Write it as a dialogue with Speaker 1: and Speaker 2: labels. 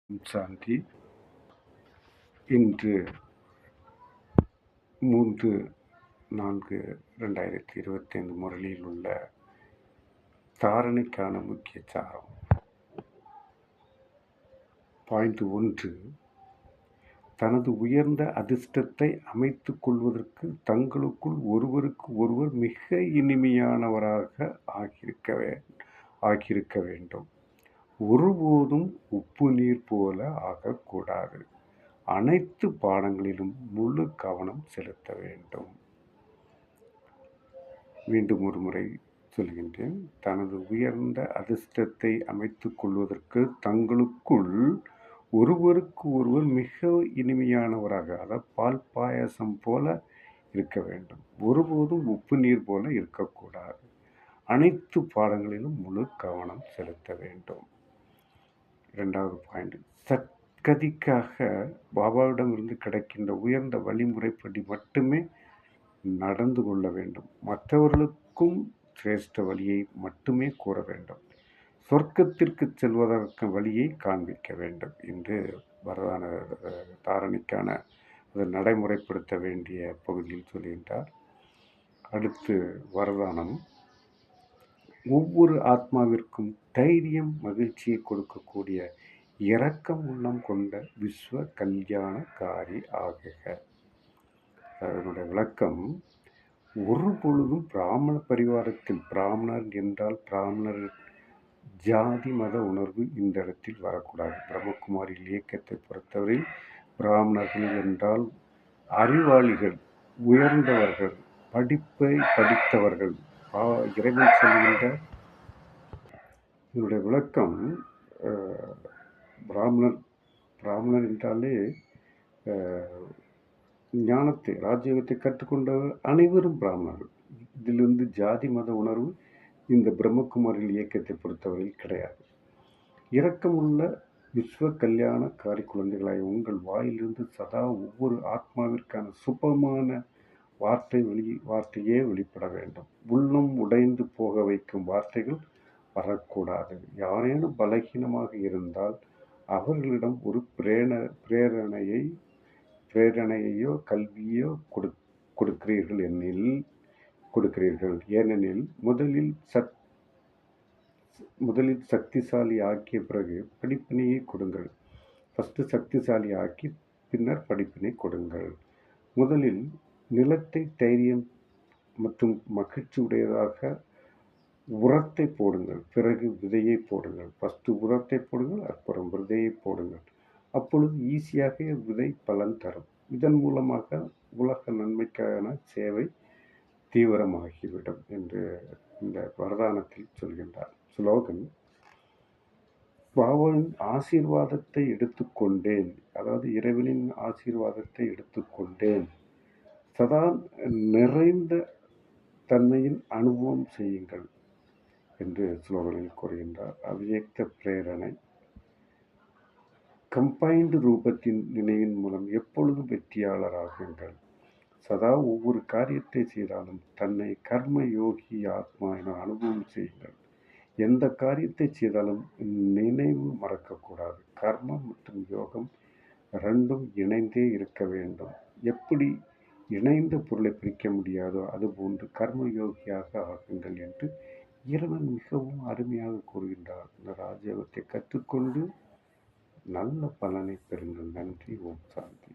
Speaker 1: சாந்தி. இன்று 3/4/2025 முரளியில் உள்ள தாரணைக்கான முக்கிய சாரம். பாயிண்ட் 1. தனது உயர்ந்த அதிர்ஷ்டத்தை அமைத்துக் கொள்வதற்கு தங்களுக்குள் ஒருவருக்கு ஒருவர் மிக இனிமையானவராக ஆகியிருக்க வேண்டும். ஒருபோதும் உப்பு நீர் போல ஆகக்கூடாது. அனைத்து பாடங்களிலும் முழு கவனம் செலுத்த வேண்டும். மீண்டும் ஒரு முறை சொல்கின்றேன். தனது உயர்ந்த அதிர்ஷ்டத்தை அமைத்துக் கொள்வதற்கு தங்களுக்குள் ஒருவருக்கு ஒருவர் மிக இனிமையானவராக, அதாவது பால் பாயசம் போல இருக்க வேண்டும். ஒருபோதும் உப்பு நீர் போல இருக்கக்கூடாது. அனைத்து பாடங்களிலும் முழு கவனம் செலுத்த வேண்டும். 2வது பாயிண்ட். சத்கதிக்காக பாபாவிடமிருந்து கிடைக்கின்ற உயர்ந்த வழிமுறைப்படி மட்டுமே நடந்து கொள்ள வேண்டும். மற்றவர்களுக்கும் சிரேஷ்ட வழியை மட்டுமே கூற வேண்டும். சொர்க்கத்திற்கு செல்வதற்கு வழியை காண்பிக்க வேண்டும் என்று வரதான தாரணைக்கான அதை நடைமுறைப்படுத்த வேண்டிய பகுதியில் சொல்கின்றார். அடுத்து வரதானம். ஒவ்வொரு ஆத்மாவிற்கும் தைரியம், மகிழ்ச்சியை கொடுக்கக்கூடிய இரக்கம் உள்ளம் கொண்ட விஸ்வ கல்யாணக்காரி ஆகுக. அதனுடைய விளக்கம். ஒரு பொழுதும் பிராமண பரிவாரத்தில், பிராமணர் என்றால் பிராமணர் ஜாதி மத உணர்வு இந்த இடத்தில் வரக்கூடாது. பிரம்மகுமாரி இயக்கத்தை பொறுத்தவரையில் பிராமணர்கள் என்றால் அறிவாளிகள், உயர்ந்தவர்கள், படிப்பை படித்தவர்கள். இறைவன் சொல்கின்ற இதனுடைய விளக்கம். பிராமணர் என்றாலே ஞானத்தை, ராஜயோகத்தை கற்றுக்கொண்டவர் அனைவரும் பிராமணர்கள். இதிலிருந்து ஜாதி மத உணர்வு இந்த பிரம்மகுமாரி இயக்கத்தை பொறுத்தவரையில் கிடையாது. இரக்கமுள்ள விஸ்வ கல்யாண காரி குழந்தைகளாய் உங்கள் வாயிலிருந்து சதா ஒவ்வொரு ஆத்மாவிற்கான சுபமான வார்த்தையே வெளிப்பட வேண்டும். உள்ளம் உடைந்து போக வைக்கும் வார்த்தைகள் வரக்கூடாது. யாரேனும் பலகீனமாக இருந்தால் அவர்களிடம் ஒரு பிரேரணையோ கல்வியோ கொடுக்கிறீர்கள். ஏனெனில் முதலில் சக்திசாலி ஆக்கிய பிறகு படிப்பினையை கொடுங்கள். ஃபஸ்ட்டு சக்திசாலி ஆக்கி பின்னர் படிப்பினை கொடுங்கள். முதலில் நிலத்தை தைரியம் மற்றும் மகிழ்ச்சி உடையதாக உரத்தை போடுங்கள். பிறகு விதையை போடுங்கள். ஃபஸ்ட்டு உரத்தை போடுங்கள், அப்புறம் விதையை போடுங்கள். அப்பொழுது ஈஸியாக விதை பலன் தரும். இதன் மூலமாக உலக நன்மைக்கான சேவை தீவிரமாகிவிடும் என்று இந்த வரதானத்தில் சொல்கின்றார். ஸ்லோகன். பாபாவின் ஆசீர்வாதத்தை எடுத்துக்கொண்டேன், அதாவது இறைவனின் ஆசீர்வாதத்தை எடுத்துக்கொண்டேன். சதா நிறைந்த தன்மையின் அனுபவம் செய்யுங்கள் என்று ஸ்லோகனில் கூறுகின்றார். அவ்வியக்த பிரேரணை. கம்பைன்டு ரூபத்தின் நினைவின் மூலம் எப்பொழுதும் வெற்றியாளராகுங்கள். சதா ஒவ்வொரு காரியத்தை செய்தாலும் தன்னை கர்ம யோகி ஆத்மா என அனுபவம் செய்யுங்கள். எந்த காரியத்தை செய்தாலும் நினைவு மறக்கக்கூடாது. கர்மம் மற்றும் யோகம் ரெண்டும் இணைந்தே இருக்க வேண்டும். எப்படி இணைந்த பொருளை பிரிக்க முடியாதோ அதுபோன்று கர்ம யோகியாக ஆகுங்கள் என்று இறைவன் மிகவும் அருமையாக கூறுகின்றார். இந்த ராஜயோகத்தை கற்றுக்கொண்டு நல்ல பலனை பெறுங்கள். நன்றி. ஓம் சாந்தி.